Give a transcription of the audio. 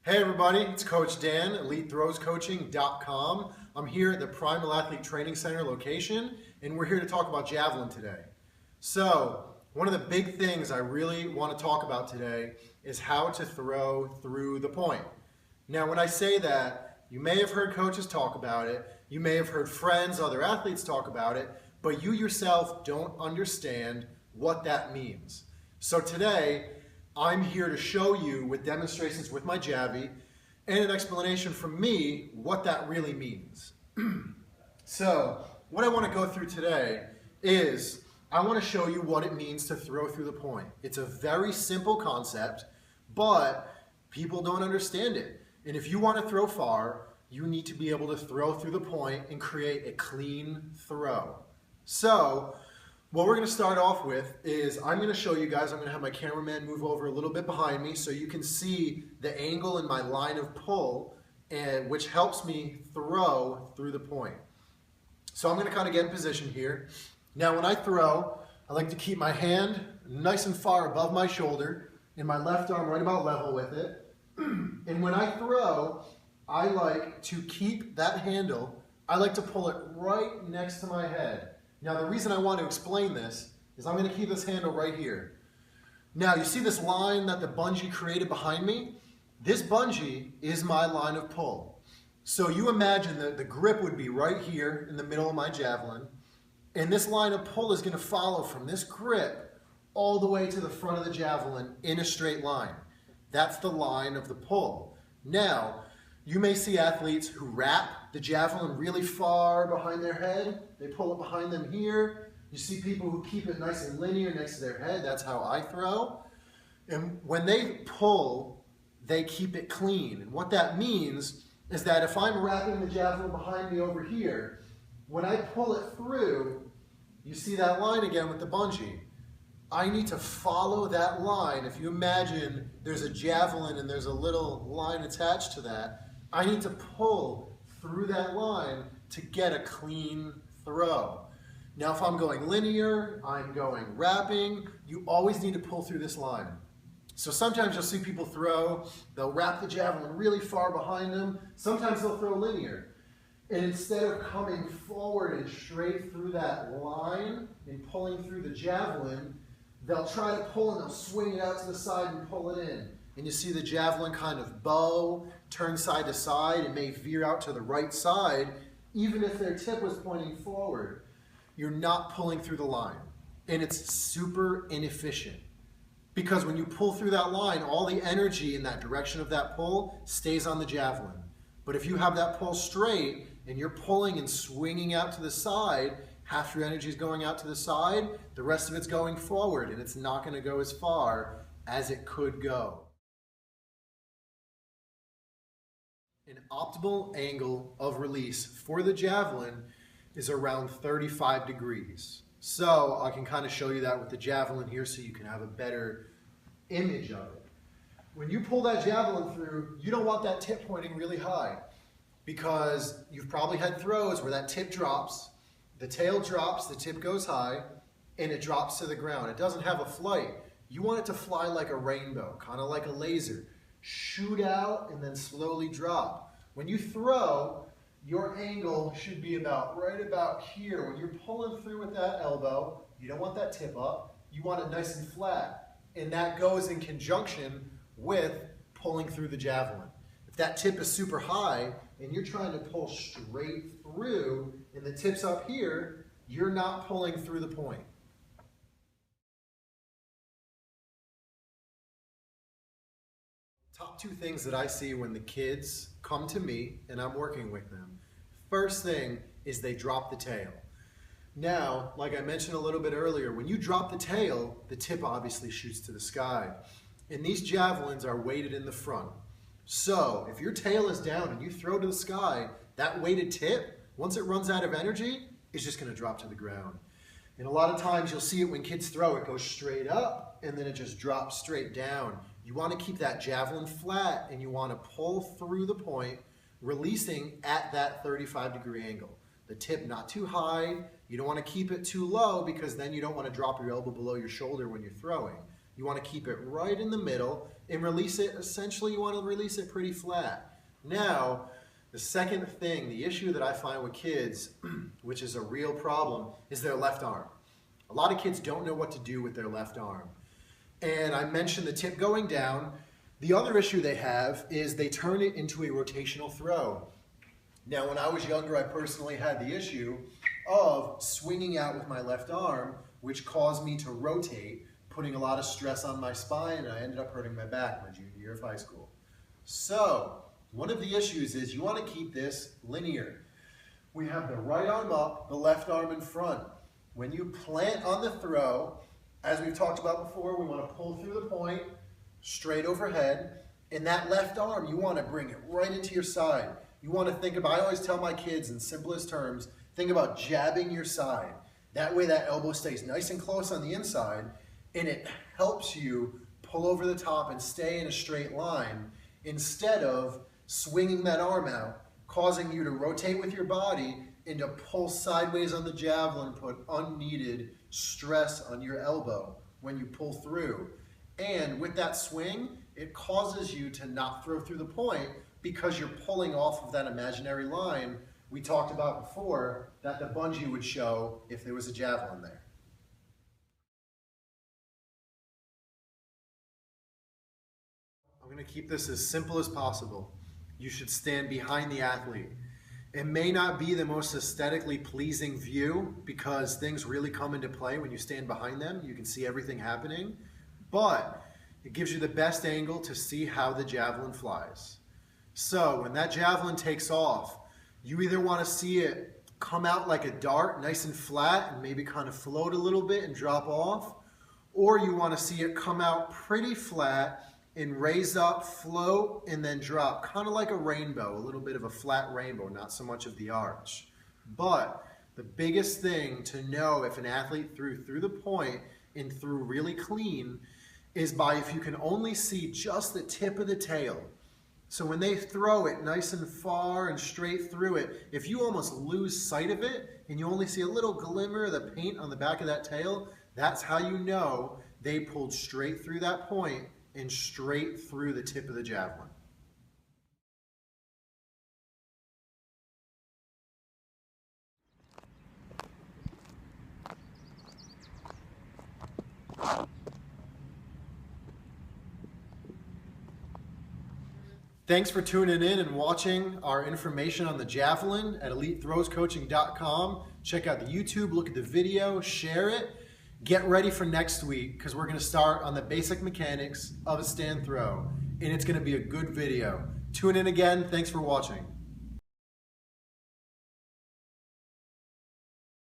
Hey everybody, it's Coach Dan, EliteThrowsCoaching.com. I'm here at the Primal Athlete Training Center location, and we're here to talk about Javelin today. So, one of the big things I really want to talk about today is how to throw through the point. Now, when I say that, you may have heard coaches talk about it, you may have heard friends, other athletes talk about it, but you yourself don't understand what that means. So today, I'm here to show you with demonstrations with my Javi and an explanation from me what that really means. So what I want to go through today is I want to show you what it means to throw through the point. It's a very simple concept, but people don't understand it. And if you want to throw far, you need to be able to throw through the point and create a clean throw. So what we're going to start off with is I'm going to show you guys, I'm going to have my cameraman move over a little bit behind me so you can see the angle in my line of pull, and which helps me throw through the point. So I'm going to kind of get in position here. Now when I throw, I like to keep my hand nice and far above my shoulder and my left arm right about level with it. And when I throw, I like to keep that handle, I like to pull it right next to my head. Now the reason I want to explain this is I'm going to keep this handle right here. Now you see this line that the bungee created behind me? This bungee is my line of pull. So you imagine that the grip would be right here in the middle of my Javelin, and this line of pull is going to follow from this grip all the way to the front of the Javelin in a straight line. That's the line of the pull. Now, you may see athletes who wrap the Javelin really far behind their head. They pull it behind them here. You see people who keep it nice and linear next to their head. That's how I throw. And when they pull, they keep it clean. And what that means is that if I'm wrapping the Javelin behind me over here, when I pull it through, you see that line again with the bungee. I need to follow that line. If you imagine there's a Javelin and there's a little line attached to that, I need to pull through that line to get a clean throw. Now if I'm going linear, I'm going wrapping, you always need to pull through this line. So sometimes you'll see people throw, they'll wrap the Javelin really far behind them, sometimes they'll throw linear. And instead of coming forward and straight through that line and pulling through the Javelin, they'll try to pull and they'll swing it out to the side and pull it in. And you see the Javelin kind of bow, turn side to side, and may veer out to the right side, even if their tip was pointing forward. You're not pulling through the line. And it's super inefficient. Because when you pull through that line, all the energy in that direction of that pull stays on the Javelin. But if you have that pull straight, and you're pulling and swinging out to the side, half your energy is going out to the side, the rest of it's going forward, and it's not going to go as far as it could go. An optimal angle of release for the Javelin is around 35 degrees. So I can kind of show you that with the Javelin here so you can have a better image of it. When you pull that Javelin through, you don't want that tip pointing really high because you've probably had throws where that tip drops, the tail drops, the tip goes high, and it drops to the ground. It doesn't have a flight. You want it to fly like a rainbow, kind of like a laser. Shoot out and then slowly drop. When you throw, your angle should be right about here. When you're pulling through with that elbow, you don't want that tip up. You want it nice and flat. And that goes in conjunction with pulling through the Javelin. If that tip is super high and you're trying to pull straight through and the tip's up here, you're not pulling through the point. Top two things that I see when the kids come to me and I'm working with them. First thing is they drop the tail. Now, like I mentioned a little bit earlier, when you drop the tail, the tip obviously shoots to the sky. And these Javelins are weighted in the front. So if your tail is down and you throw to the sky, that weighted tip, once it runs out of energy, is just going to drop to the ground. And a lot of times you'll see it when kids throw, it goes straight up and then it just drops straight down. You want to keep that Javelin flat and you want to pull through the point, releasing at that 35-degree angle. The tip not too high, you don't want to keep it too low because then you don't want to drop your elbow below your shoulder when you're throwing. You want to keep it right in the middle and release it. Essentially, you want to release it pretty flat. Now, the second thing, the issue that I find with kids, which is a real problem, is their left arm. A lot of kids don't know what to do with their left arm. And I mentioned the tip going down. The other issue they have is they turn it into a rotational throw. Now, when I was younger, I personally had the issue of swinging out with my left arm, which caused me to rotate, putting a lot of stress on my spine, and I ended up hurting my back my junior year of high school. So, one of the issues is you want to keep this linear. We have the right arm up, the left arm in front. When you plant on the throw, as we've talked about before, we want to pull through the point, straight overhead. In that left arm, you want to bring it right into your side. You want to think about, I always tell my kids in simplest terms, think about jabbing your side. That way that elbow stays nice and close on the inside, and it helps you pull over the top and stay in a straight line instead of swinging that arm out, causing you to rotate with your body and to pull sideways on the javelin, put unneeded stress on your elbow when you pull through. And with that swing, it causes you to not throw through the point because you're pulling off of that imaginary line we talked about before that the bungee would show if there was a javelin there. I'm going to keep this as simple as possible. You should stand behind the athlete. It may not be the most aesthetically pleasing view because things really come into play when you stand behind them. You can see everything happening, but it gives you the best angle to see how the javelin flies. So when that javelin takes off, you either want to see it come out like a dart, nice and flat, and maybe kind of float a little bit and drop off, or you want to see it come out pretty flat and raise up, float, and then drop, kind of like a rainbow, a little bit of a flat rainbow, not so much of the arch. But the biggest thing to know if an athlete threw through the point and threw really clean is by if you can only see just the tip of the tail. So when they throw it nice and far and straight through it, if you almost lose sight of it and you only see a little glimmer of the paint on the back of that tail, that's how you know they pulled straight through that point and straight through the tip of the javelin. Thanks for tuning in and watching our information on the Javelin at EliteThrowsCoaching.com. Check out the YouTube, look at the video, share it. Get ready for next week because we're going to start on the basic mechanics of a stand throw, and it's going to be a good video. Tune in again. Thanks for watching.